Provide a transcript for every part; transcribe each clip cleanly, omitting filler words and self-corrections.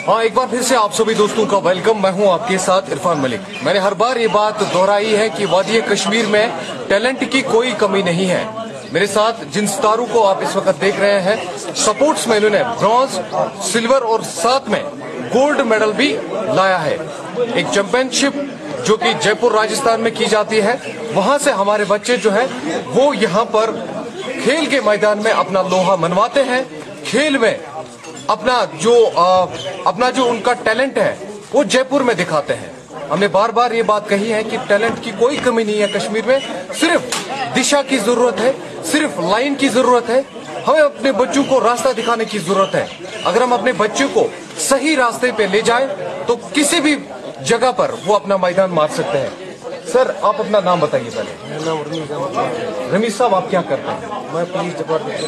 हाँ, एक बार फिर से आप सभी दोस्तों का वेलकम। मैं हूं आपके साथ इरफान मलिक। मैंने हर बार ये बात दोहराई है कि वादी कश्मीर में टैलेंट की कोई कमी नहीं है। मेरे साथ जिन सितारों को आप इस वक्त देख रहे हैं, स्पोर्ट्स में इन्होंने ब्रॉन्ज, सिल्वर और साथ में गोल्ड मेडल भी लाया है। एक चैंपियनशिप जो कि जयपुर राजस्थान में की जाती है, वहां से हमारे बच्चे जो है वो यहाँ पर खेल के मैदान में अपना लोहा मनवाते हैं। खेल में अपना जो उनका टैलेंट है वो जयपुर में दिखाते हैं। हमने बार बार ये बात कही है कि टैलेंट की कोई कमी नहीं है कश्मीर में, सिर्फ दिशा की जरूरत है, सिर्फ लाइन की जरूरत है। हमें अपने बच्चों को रास्ता दिखाने की जरूरत है। अगर हम अपने बच्चों को सही रास्ते पे ले जाएं तो किसी भी जगह पर वो अपना मैदान मार सकते हैं। सर, आप अपना नाम बताइए पहले। मेरा नाम रमीज अहमद। रमीज साहब, आप क्या करते हैं? मैं police department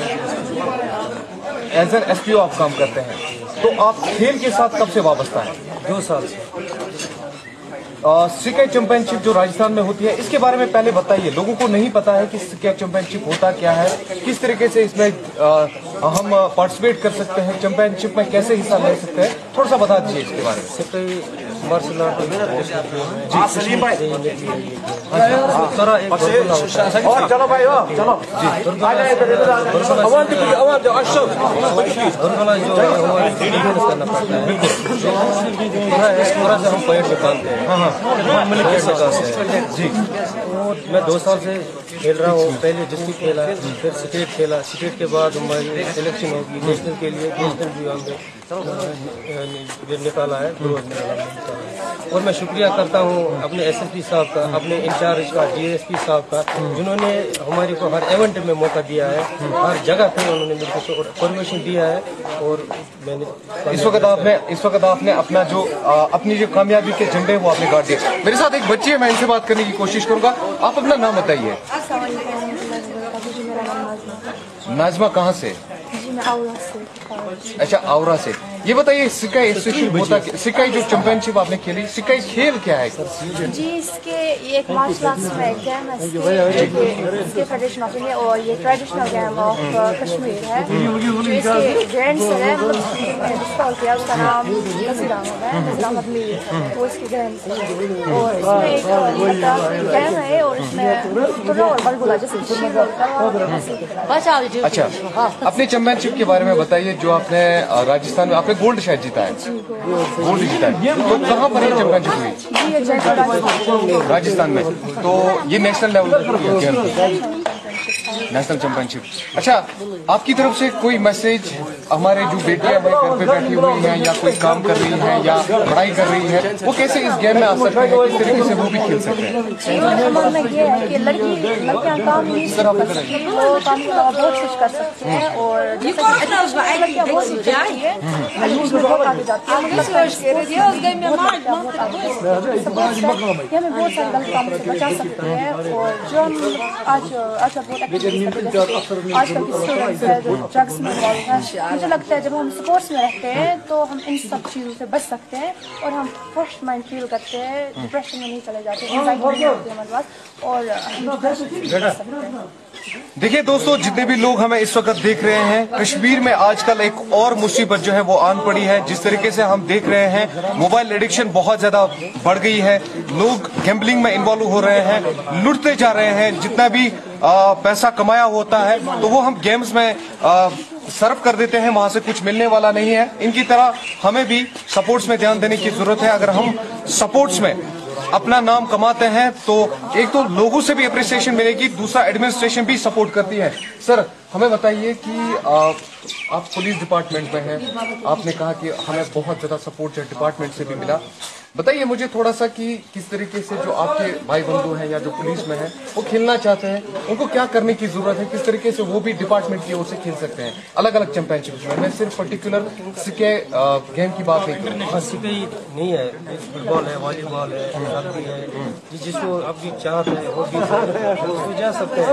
as an SPO आप काम करते हैं, तो आप खेल के साथ कब से वाबस्ता हैं? 2 साल से। सिकाई चैंपियनशिप जो राजस्थान में होती है, इसके बारे में पहले बताइए। लोगों को नहीं पता है कि सिकाई चैंपियनशिप होता क्या है, किस तरीके से इसमें हम पार्टिसिपेट कर सकते हैं, चैंपियनशिप में कैसे हिस्सा ले सकते हैं, थोड़ा सा बता दीजिए इसके बारे में। सिकाई मार्शल आर्ट सलीम भाई, चलो भाई, चलो करना पड़ता है। इस तरह से हम पॉइंट निकालते हैं। हाँ, जी, मैं 2 साल से खेल रहा हूँ। पहले डिस्ट्रिक्ट खेला, फिर स्टेट खेला। स्टेट के बाद हमारी सिलेक्शन होगी नेशनल के लिए। नेशनल भी हमने निकाला है, और मैं शुक्रिया करता हूँ अपने एसएसपी साहब का, अपने इंचार्ज का, डीएसपी साहब का, जिन्होंने हमारे को हर इवेंट में मौका दिया है। हर जगह पे उन्होंने मेरे को परमिशन दिया है। और मैंने इस वक्त आपने अपनी जो कामयाबी के झंडे वो आपने गाड़ दिए। मेरे साथ एक बच्ची है, मैं इनसे बात करने की कोशिश करूंगा। आप अपना नाम बताइए। नाजमा, कहाँ से? जी, मैं आउरा से। अच्छा, आउरा से। ये बताइए, सिकाई एसोसिएशन होता, सिकाई जो चैंपियनशिप आपने खेली, सिकाई खेल क्या है? जी, इसके ये एक मार्शल आर्ट्स में गेम है, इसके फेडरेशन ऑफ इंडिया, और ये ट्रेडिशनल गेम ऑफ कश्मीर है। जो इसके ग्रैंड सर है, मतलब किया, उसका नाम नज़ीर अहमद मीर, वो इसके ग्रैंड सर है। और इसमें एक गेम है, और इसमें और बलगुला जैसे शील्ड होता है। अच्छा, अपने चैंपियनशिप के बारे में बताइए। जो आपने राजस्थान में आपने गोल्ड शायद जीता है, गोल्ड जीता है, तो कहाँ पर ये चैंपियनशिप हुई? राजस्थान में। तो ये नेशनल लेवल नेशनल चैंपियनशिप। अच्छा, आपकी तरफ से कोई मैसेज हमारे जो बेटियां हैं घर पे बैठी हुई हैं, या कोई काम कर रही हैं या पढ़ाई कर रही हैं, वो कैसे इस गेम में आ सकते हैं, किस तरीके से वो भी खेल सकते हैं? ये है कि लड़कियां काम नहीं कर सकती, वो काम के अलावा बहुत कुछ कर सकती हैं। और लड़कियां बहुत सीख जाती है, बहुत आगे जाती है। हमें बहुत सारे गलत कामों से बचा सकते हैं। और जो हम आजकल बहुत आजकल की स्टूडेंट्स है जो ड्रग्स में इन्वॉल्व है, मुझे लगता है जब हम स्पोर्ट्स में रहते हैं तो हम इन सब चीज़ों से बच सकते हैं, और हम फ्रेश माइंड फील करते हैं, डिप्रेशन में नहीं चले जाते, एंजाइटी नहीं होती हमारे पास, और हम बच सकते हैं। देखिए दोस्तों, जितने भी लोग हमें इस वक्त देख रहे हैं, कश्मीर में आजकल एक और मुसीबत जो है वो आन पड़ी है। जिस तरीके से हम देख रहे हैं, मोबाइल एडिक्शन बहुत ज्यादा बढ़ गई है। लोग गैम्बलिंग में इन्वॉल्व हो रहे हैं, लुटते जा रहे हैं। जितना भी पैसा कमाया होता है तो वो हम गेम्स में सर्व कर देते हैं, वहां से कुछ मिलने वाला नहीं है। इनकी तरह हमें भी स्पोर्ट्स में ध्यान देने की जरूरत है। अगर हम स्पोर्ट्स में अपना नाम कमाते हैं तो एक तो लोगों से भी अप्रिसिएशन मिलेगी, दूसरा एडमिनिस्ट्रेशन भी सपोर्ट करती है। सर, हमें बताइए कि आप पुलिस डिपार्टमेंट में हैं, आपने कहा कि हमें बहुत ज्यादा सपोर्ट डिपार्टमेंट से भी मिला। बताइए मुझे थोड़ा सा कि किस तरीके से जो आपके भाई बंधु हैं या जो पुलिस में हैं वो खेलना चाहते हैं, उनको क्या करने की जरूरत है, किस तरीके से वो भी डिपार्टमेंट की ओर से खेल सकते हैं अलग अलग चैंपियनशिप में? मैं सिर्फ पर्टिकुलर सिकाई गेम की बात नहीं करूँगा। सिकाई नहीं है, फुटबॉल है, वॉलीबॉल है, रग्बी है, जिसको आपकी चाहत है वो जा सकते हैं।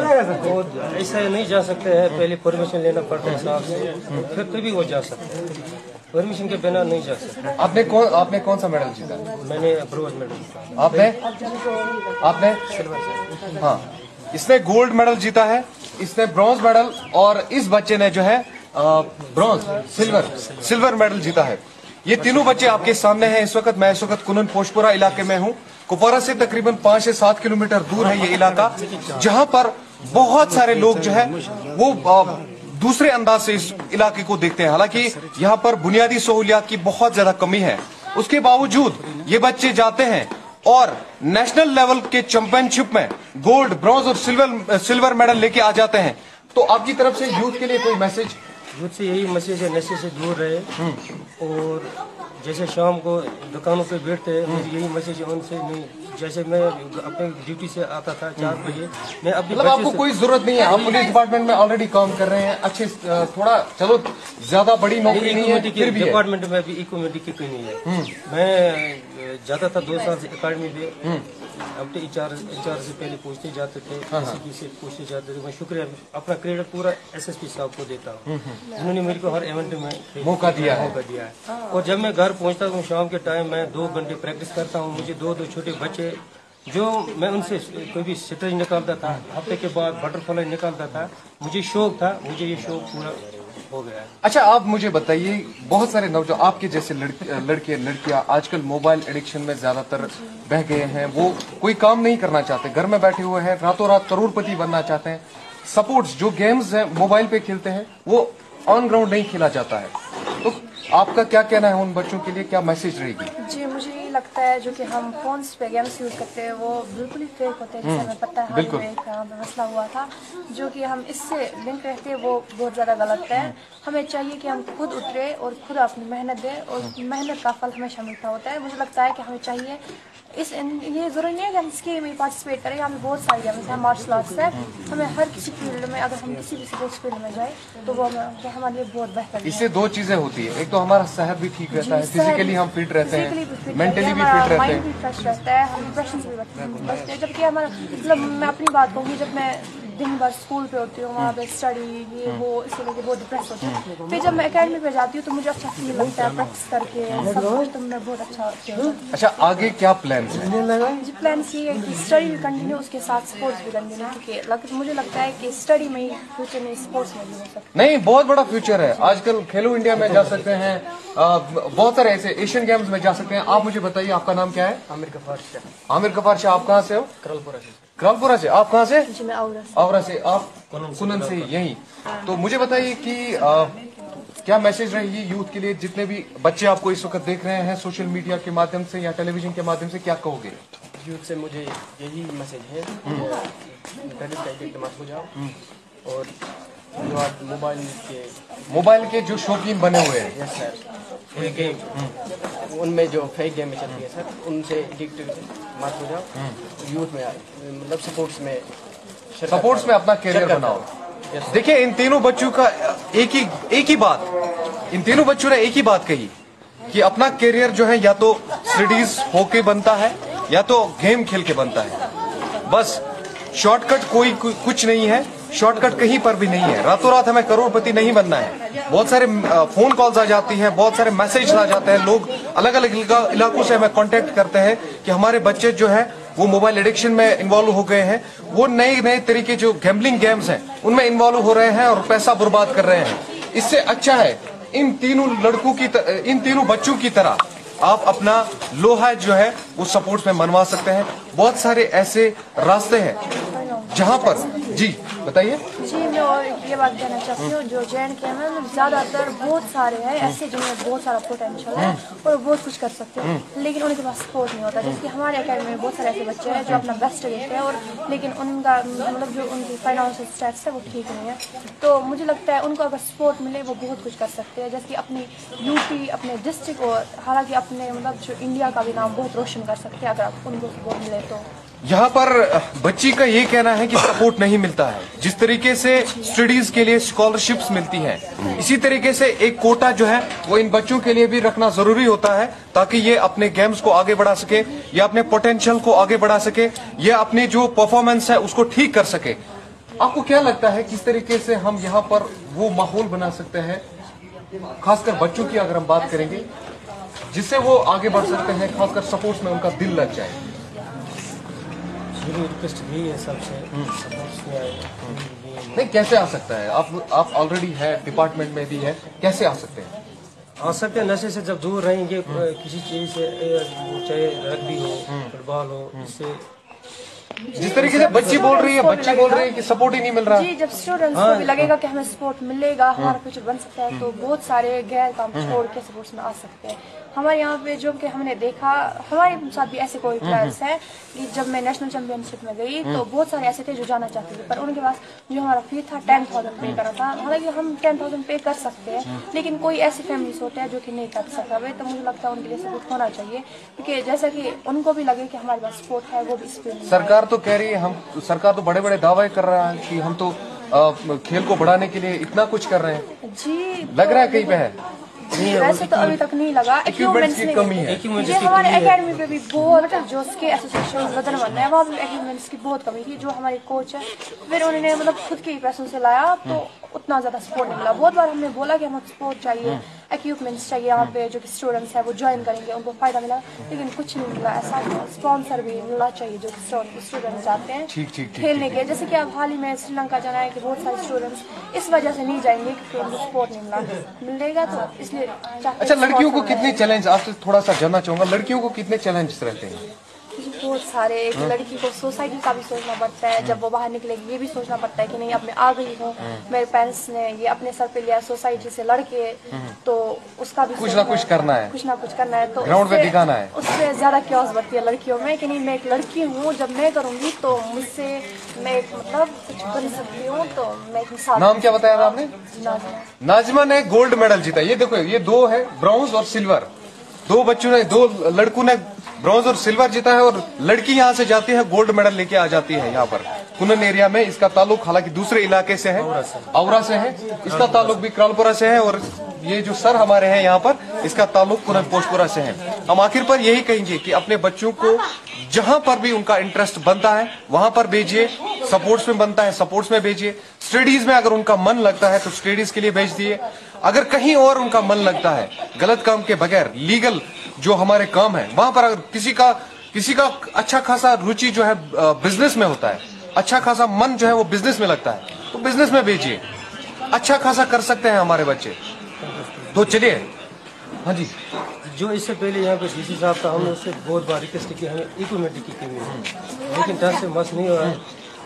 वो ऐसा नहीं जा सकते हैं, पहले परमिशन लेना पड़ता है साहब से, फिर तभी वो जा सकते हैं। परमिशन के बिना नहीं जा सकते। आपने कौन सा मेडल जीता? मैंने ब्रोंज मेडल। आपने हाँ, इसने गोल्ड मेडल जीता है, इसने ब्रॉन्ज मेडल, और इस बच्चे ने जो है ब्रॉन्ज, सिल्वर मेडल जीता है। ये तीनों बच्चे आपके सामने हैं इस वक्त। मैं इस वक्त कुनन पोशपुरा इलाके में हूँ। कुपवारा से तकरीबन 5 से 7 किलोमीटर दूर है ये इलाका, जहां पर बहुत सारे लोग जो है वो दूसरे अंदाज से इस इलाके को देखते हैं। हालांकि यहाँ पर बुनियादी सहूलियात की बहुत ज्यादा कमी है, उसके बावजूद ये बच्चे जाते हैं और नेशनल लेवल के चैंपियनशिप में गोल्ड, ब्रॉन्ज और सिल्वर मेडल लेके आ जाते हैं। तो आपकी तरफ से यूथ के लिए कोई मैसेज? यूथ से यही मैसेज है, नशे से दूर रहे। और जैसे शाम को दुकानों पे बैठते हैं, मुझे यही मैसेज है उनसे। नहीं, जैसे मैं अपने ड्यूटी से आता था 4 बजे, मैं अपनी मतलब आपको कोई जरूरत नहीं है, आप पुलिस डिपार्टमेंट में ऑलरेडी काम कर रहे हैं, अच्छे थोड़ा चलो ज्यादा बड़ी नौकरी नहीं है, फिर भी डिपार्टमेंट में भी इकोमेडी की कोई नहीं है। मैं जाता था 2 साल से अकेडमी में, अपने इंचार्ज से पहले पूछते जाते थे, किसी से पूछते जाते थे। मैं शुक्रिया अपना क्रेडिट पूरा एसएसपी साहब को देता हूँ, उन्होंने मेरे को हर इवेंट में मौका दिया है। और जब मैं घर पहुँचता हूँ शाम के टाइम, मैं 2 घंटे प्रैक्टिस करता हूँ। मुझे 2 छोटे बच्चे, जो मैं उनसे कोई भी स्ट्रेच निकालता था, हफ्ते के बाद बटरफ्लाई निकालता था। मुझे शौक था, मुझे ये शौक पूरा हो गया है। अच्छा, आप मुझे बताइए, बहुत सारे नौजवान आपके जैसे लड़के लड़कियां आजकल मोबाइल एडिक्शन में ज्यादातर बह गए हैं। वो कोई काम नहीं करना चाहते, घर में बैठे हुए हैं, रातों रात करोड़पति बनना चाहते हैं। सपोर्ट्स जो गेम्स हैं मोबाइल पे खेलते हैं, वो ऑन ग्राउंड नहीं खेला जाता है। तो आपका क्या कहना है उन बच्चों के लिए, क्या मैसेज रहेगी? जी, मुझे ये लगता है जो कि हम फोन्स पे गेम्स यूज करते हैं वो बिल्कुल ही फेक होते हैं। जैसे हमें पता है हाल में एक मसला हुआ था, जो कि हम इससे लिंक रहते हैं, वो बहुत ज़्यादा गलत है। हमें चाहिए कि हम खुद उतरे और खुद अपनी मेहनत दें, और मेहनत का फल हमेशा मीठा होता है। मुझे लगता है कि हमें चाहिए ये ज़रूरी नहीं है कि हम इसके में पार्टिसिपेट करें। हमें बहुत सारी गेम्स हैं, मार्शल आर्ट्स है, हमें हर किसी फील्ड में, अगर हम किसी भी स्पोर्ट्स फील्ड में जाए तो वो हमारे लिए बहुत बेहतर है। इससे 2 चीजें होती है, एक तो हमारा सेहत भी ठीक रहता है, फिजिकली हम फिट रहते हैं, मेंटली भी फिट रहते हैं, माइंड भी फ्रेश रहता है, हम डिप्रेशन से भी बचते हैं। जबकि हमारा मतलब, मैं अपनी बात कहूँगी, जब मैं दिन भर स्कूल पे होती हूँ, वहाँ पे स्टडी ये वो, इसके लेके बहुत डिप्रेस होती हूँ। फिर जब मैं एकेडमी पे जाती हूँ तो मुझे अच्छा फील लगता है, प्रैक्टिस करके सब कुछ, तो मैं बहुत अच्छा फील करती हूँ। अच्छा, आगे क्या प्लान है? जी, प्लान ये है कि स्टडी भी कंटिन्यू, उसके साथ स्पोर्ट्स भी कंटिन्यू, क्योंकि मुझे लगता है कि स्टडी में ही फ्यूचर में स्पोर्ट्स में भी हो सकता है। नहीं, बहुत बड़ा फ्यूचर है। आजकल खेलो इंडिया में जा सकते हैं, बहुत सारे ऐसे एशियन गेम्स में जा सकते हैं। आप मुझे बताइए, आपका नाम क्या है? आमिर गफार शाह। आमिर गफार शाह, आप कहाँ से हो? करलपुरा से। आप कहाँ से? जी, मैं आवरा से। आप कुनन से यही। तो मुझे बताइए कि क्या मैसेज रहेगी यूथ के लिए, जितने भी बच्चे आपको इस वक्त देख रहे हैं सोशल मीडिया के माध्यम से या टेलीविजन के माध्यम से, क्या कहोगे? यूथ से मुझे यही मैसेज है, इंटरनेट का एडिक्ट मत हो जाओ, और जो आज मोबाइल के जो शौकीन बने हुए हैं, यस सर, गेम उनमें जो फेक गेम चलती है सर, उनसे एडिक्ट मत हो जाओ। यूथ में मतलब स्पोर्ट्स में अपना करियर बनाओ। देखिए, इन तीनों बच्चों का एक ही बात, इन तीनों बच्चों ने एक ही बात कही कि अपना करियर जो है या तो स्टडीज होके बनता है या तो गेम खेल के बनता है। बस शॉर्टकट कोई कुछ नहीं है, शॉर्टकट कहीं पर भी नहीं है। रातों रात हमें करोड़पति नहीं बनना है। बहुत सारे फोन कॉल्स आ जाती हैं, बहुत सारे मैसेज आ जाते हैं, लोग अलग अलग इलाकों से हमें कांटेक्ट करते हैं कि हमारे बच्चे जो है वो मोबाइल एडिक्शन में इन्वॉल्व हो गए हैं, वो नए तरीके जो गैम्बलिंग गेम्स हैं उनमें इन्वॉल्व हो रहे हैं और पैसा बर्बाद कर रहे हैं। इससे अच्छा है इन तीनों बच्चों की तरह आप अपना लोहा जो है वो सपोर्ट्स में मनवा सकते हैं। बहुत सारे ऐसे रास्ते हैं जहां पर, जी बताइए। जी, मैं और ये बात कहना चाहती हूँ, जो JNK में ज़्यादातर बहुत सारे हैं ऐसे जिनमें बहुत सारा पोटेंशियल है और बहुत कुछ कर सकते हैं, लेकिन उनके पास सपोर्ट नहीं होता। जैसे हमारे अकेडमी में बहुत सारे ऐसे बच्चे हैं जो अपना बेस्ट देते हैं, और लेकिन उनका मतलब जो उनकी फाइनेंशियल स्टेटस है वो ठीक नहीं है। तो मुझे लगता है उनको अगर सपोर्ट मिले वो बहुत कुछ कर सकते हैं, जैसे कि अपनी यूपी, अपने डिस्ट्रिक्ट और हालांकि अपने मतलब जो इंडिया का भी नाम बहुत रोशन कर सकते हैं अगर आप उनको सपोर्ट मिले तो। यहाँ पर बच्ची का ये कहना है कि सपोर्ट नहीं मिलता है। जिस तरीके से स्टडीज के लिए स्कॉलरशिप्स मिलती हैं, इसी तरीके से एक कोटा जो है वो इन बच्चों के लिए भी रखना जरूरी होता है, ताकि ये अपने गेम्स को आगे बढ़ा सके, ये अपने पोटेंशियल को आगे बढ़ा सके, ये अपनी जो परफॉर्मेंस है उसको ठीक कर सके। आपको क्या लगता है किस तरीके से हम यहाँ पर वो माहौल बना सकते हैं, खासकर बच्चों की अगर हम बात करेंगे, जिससे वो आगे बढ़ सकते हैं, खासकर सपोर्ट्स में उनका दिल लग जाए? मेरी रिक्वेस्ट यही है सबसे, सपोर्ट्स में आए, नहीं, कैसे आ सकता है? आप ऑलरेडी है, डिपार्टमेंट में भी है, कैसे आ सकते हैं? आ सकते हैं नशे से जब दूर रहेंगे किसी चीज से, चाहे रग्बी हो, फुटबॉल हो, इससे जिस तरीके से बच्ची बोल रही है कि सपोर्ट ही नहीं मिल रहा। जी, जब स्टूडेंट्स को भी लगेगा कि हमें सपोर्ट मिलेगा, हमारा फ्यूचर बन सकता है, तो बहुत सारे गैर काम छोड़ के सपोर्ट्स में आ सकते हैं। हमारे यहाँ पे जो कि हमने देखा, हमारे साथ भी ऐसे कोई प्लेयर्स हैं कि जब मैं नेशनल चैंपियनशिप में गई तो बहुत सारे ऐसे थे जो जाना चाहते थे, पर उनके पास जो हमारा फी था 10,000 पे करना था। हालांकि हम 10,000 पे कर सकते हैं, लेकिन कोई ऐसी फैमिलीज होते हैं जो कि नहीं कर सकता है, तो मुझे लगता है उनके लिए सपोर्ट होना चाहिए, क्योंकि जैसा कि उनको भी लगे कि हमारे पास सपोर्ट है, वो भी इस फील्ड में। सरकार तो कह रही है, सरकार तो बड़े बड़े दावे कर रहा है कि हम तो खेल को बढ़ाने के लिए इतना कुछ कर रहे हैं। जी, लग रहा है कहीं पे है? वैसे तो अभी तक नहीं लगा। इक्विपमेंट्स की कमी है। ये हमारे एकेडमी पे भी बहुत, जो उसके एसोसिएशन वतन बन है, वहाँ भी इक्विपमेंट्स की बहुत कमी थी। जो हमारे कोच है, फिर उन्होंने मतलब खुद के पैसों से लाया, तो उतना ज्यादा सपोर्ट नहीं मिला। बहुत बार हमने बोला कि हमें सपोर्ट चाहिए, इक्विपमेंट्स चाहिए, यहाँ पे जो कि स्टूडेंट्स है वो ज्वाइन करेंगे, उनको फायदा मिला, लेकिन कुछ नहीं मिला। ऐसा स्पॉन्सर भी मिलना चाहिए जो स्टूडेंट्स जाते हैं खेलने के। जैसे कि अब हाल ही में श्रीलंका जाना है कि बहुत सारे स्टूडेंट्स इस वजह से नहीं जाएंगे क्योंकि उनको सपोर्ट नहीं मिलेगा, तो इसलिए। अच्छा, लड़कियों को कितने चैलेंज, आपसे थोड़ा सा जानना चाहूंगा, लड़कियों को कितने चैलेंजेस रहते हैं? बहुत सारे। एक लड़की को सोसाइटी का भी सोचना पड़ता है, जब वो बाहर निकलेगी ये भी सोचना पड़ता है कि नहीं, अब मैं आ गई हूँ, मेरे पेरेंट्स ने ये अपने सर पे लिया सोसाइटी से लड़के, तो उसका भी कुछ ना कुछ करना है, कुछ ना कुछ करना है, तो ग्राउंड पे दिखाना है। उससे ज्यादा क्योस बढ़ती है लड़कियों में कि नहीं, मैं एक लड़की हूँ, जब मैं करूँगी तो मुझसे मैं मतलब कुछ बन सकती हूँ, तो मैं एक मिसाल। नाम क्या बताया था आपने? नाजिमा ने गोल्ड मेडल जीता। ये देखो, ये दो है, ब्रॉन्ज और सिल्वर। दो लड़कों ने ब्रॉन्ज और सिल्वर जीता है, और लड़की यहाँ से जाती है गोल्ड मेडल लेके आ जाती है यहाँ पर कुनन एरिया में। इसका ताल्लुक हालांकि दूसरे इलाके से है, औरा से है, इसका ताल्लुक भी क्रालपुरा से है, और ये जो सर हमारे हैं यहाँ पर, इसका ताल्लुक कुनन पोस्टपुरा से है। हम आखिर पर यही कहेंगे कि अपने बच्चों को जहां पर भी उनका इंटरेस्ट बनता है वहां पर भेजिए। सपोर्ट्स में बनता है, सपोर्ट्स में भेजिए। स्टडीज में अगर उनका मन लगता है तो स्टडीज के लिए भेज दिए। अगर कहीं और उनका मन लगता है गलत काम के बगैर, लीगल जो हमारे काम है वहां पर, अगर किसी का अच्छा खासा रुचि जो है बिजनेस में होता है, अच्छा खासा मन जो है वो बिजनेस में लगता है, तो बिजनेस में भेजिए। अच्छा खासा कर सकते हैं हमारे बच्चे। तो चलिए, हाँ जी। जो इससे पहले यहाँ पे डीसी साहब था, हमने उससे बहुत बार रिक्वेस्ट की, हमें इक्विपमेंट की कमी है, लेकिन टच से मस नहीं हो रहा है,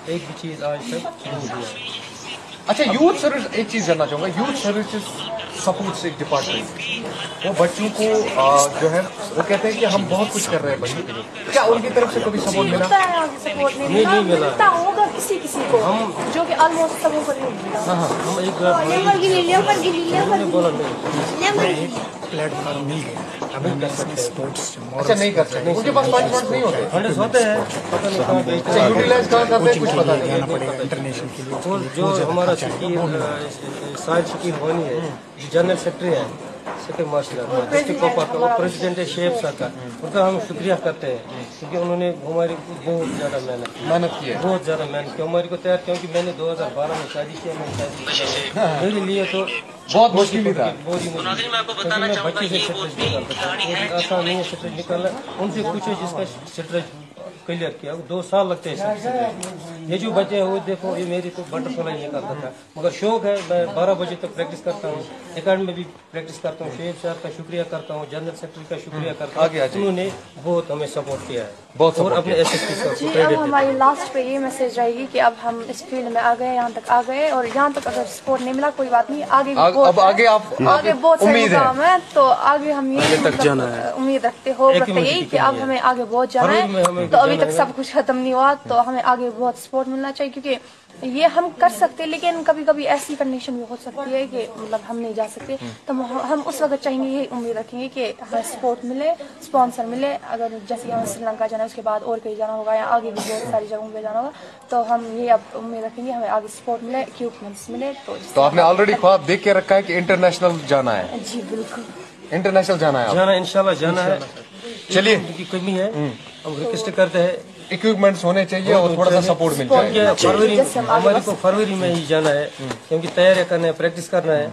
एक भी चीज आज तक नहीं हुआ। अच्छा, यूथ सर्विस, एक चीज जानना चाहूंगा, यूथ सर्विसेज सपोर्ट्स एक डिपार्टमेंट, वो बच्चों को जो है वो कहते हैं कि हम बहुत कुछ कर रहे हैं बच्चों के लिए, क्या उनकी तरफ से कभी सपोर्ट मिला? सपोर्ट नहीं मिला होगा किसी को, हम जो कि ऑलमोस्ट सबों को नहीं मिला। हम एक बार बोला प्लेटफॉर्म मिल गया, अभी कर सकते स्पोर्ट्स। अच्छा, नहीं कर सकते, उनके पास फंड नहीं होते, फंड्स होते हैं, पता नहीं कहाँ बेचते हैं, यूटिलाइज कहाँ करते हैं कुछ पता नहीं। जाना पड़ेगा इंटरनेशनल के लिए। और जो हमारा साहिल शकील होनी है, जो जनरल सेक्रेटरी है, सेक्रेटरी मार्शल डिस्ट्रिक्ट कोपा का, वो प्रेसिडेंट है शेफ साहब का, उनका हम शुक्रिया करते हैं, क्योंकि उन्होंने हमारी बहुत ज्यादा मेहनत की है, बहुत ज्यादा मेहनत की हमारी को तैयार, क्योंकि मैंने 2012 में शादी किया, मैं शादी मेरे लिए तो बहुत मुश्किल था, बहुत ही मुश्किल, क्योंकि मैं बच्चे से स्ट्रेस निकालता, आसान नहीं है स्ट्रेस निकालना। उनसे पूछो जिसका स्ट्रेस क्लियर किया, 2 साल लगते हैं। ये जो बच्चे हैं वो देखो, ये मेरी तो बटरफ्लाई निकालता था, मगर शौक है, मैं 12 बजे तक प्रैक्टिस करता हूँ, एकेडमी में भी प्रैक्टिस करता हूँ। शेफ साहब का शुक्रिया करता हूँ, जनरल सेक्रेटरी का शुक्रिया करता हूँ, उन्होंने बहुत हमें सपोर्ट किया है, और अपने एसएसपी जी। अब हमारी लास्ट पे ये मैसेज रहेगी कि अब हम इस फील्ड में आ गए, यहाँ तक आ गए, और यहाँ तक अगर सपोर्ट नहीं मिला कोई बात नहीं, आगे भी अब आगे बहुत सारे काम है, तो आगे हम ये उम्मीद रखते हो यही कि अब हमें आगे बहुत जाना है। तो अभी तक सब कुछ खत्म नहीं हुआ, तो हमें आगे बहुत सपोर्ट मिलना चाहिए, क्योंकि ये हम कर सकते हैं, लेकिन कभी कभी ऐसी कंडीशन भी हो सकती है कि मतलब हम नहीं जा सकते, तो हम उस वक्त चाहेंगे, यही उम्मीद रखेंगे कि हमें सपोर्ट मिले, स्पॉन्सर मिले। अगर जैसे हमें श्रीलंका जाना है, उसके बाद और कहीं जाना होगा, या आगे भी बहुत सारी जगहों पे जाना होगा, तो हम ये अब उम्मीद रखेंगे हमें आगे सपोर्ट मिले, इक्विपमेंट्स मिले। तो आपने ऑलरेडी ख्वाब देख के रखा है कि इंटरनेशनल जाना है? जी बिल्कुल, इंटरनेशनल जाना है, इंशाल्लाह जाना है। चलिए, की कमी है, हम रिक्वेस्ट करते हैं इक्विपमेंट्स होने चाहिए और थोड़ा सा सपोर्ट मिल जाए। हमारे को फरवरी में ही जाना है, क्योंकि तैयारियां करना है, प्रैक्टिस करना है,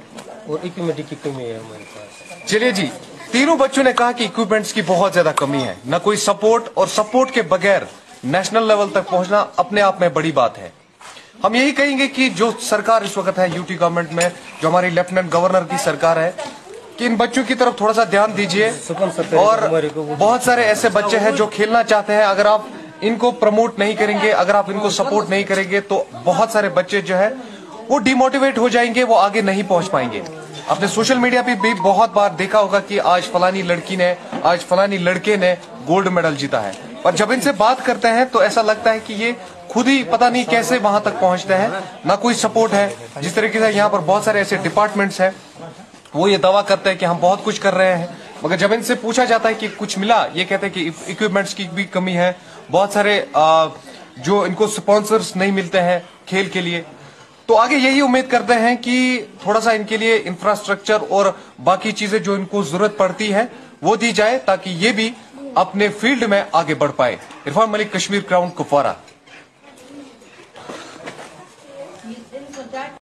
और इक्विपमेंट की कमी है हमारे पास। चलिए जी, तीनों बच्चों ने कहा कि इक्विपमेंट्स की बहुत ज्यादा कमी है, न कोई सपोर्ट, और सपोर्ट के बगैर नेशनल लेवल तक पहुंचना अपने आप में बड़ी बात है। हम यही कहेंगे कि जो सरकार इस वक्त है यूटी गवर्नमेंट में, जो हमारी लेफ्टिनेंट गवर्नर की सरकार है, कि इन बच्चों की तरफ थोड़ा सा ध्यान दीजिए। और बहुत सारे ऐसे बच्चे हैं जो खेलना चाहते हैं, अगर आप इनको प्रमोट नहीं करेंगे, अगर आप इनको सपोर्ट नहीं करेंगे तो बहुत सारे बच्चे जो है वो डिमोटिवेट हो जाएंगे, वो आगे नहीं पहुंच पाएंगे। आपने सोशल मीडिया पे भी बहुत बार देखा होगा कि आज फलानी लड़की ने, आज फलानी लड़के ने गोल्ड मेडल जीता है, और जब इनसे बात करते हैं तो ऐसा लगता है कि ये खुद ही पता नहीं कैसे वहां तक पहुंचते हैं, ना कोई सपोर्ट है। जिस तरीके से यहाँ पर बहुत सारे ऐसे डिपार्टमेंट्स हैं, वो ये दावा करते हैं कि हम बहुत कुछ कर रहे हैं, मगर जब इनसे पूछा जाता है कि कुछ मिला, ये कहते हैं कि इक्विपमेंट्स की भी कमी है, बहुत सारे जो इनको स्पॉन्सर्स नहीं मिलते हैं खेल के लिए। तो आगे यही उम्मीद करते हैं कि थोड़ा सा इनके लिए इंफ्रास्ट्रक्चर और बाकी चीजें जो इनको जरूरत पड़ती है वो दी जाए, ताकि ये भी अपने फील्ड में आगे बढ़ पाए। इरफान मलिक, कश्मीर क्राउन, कुपवारा।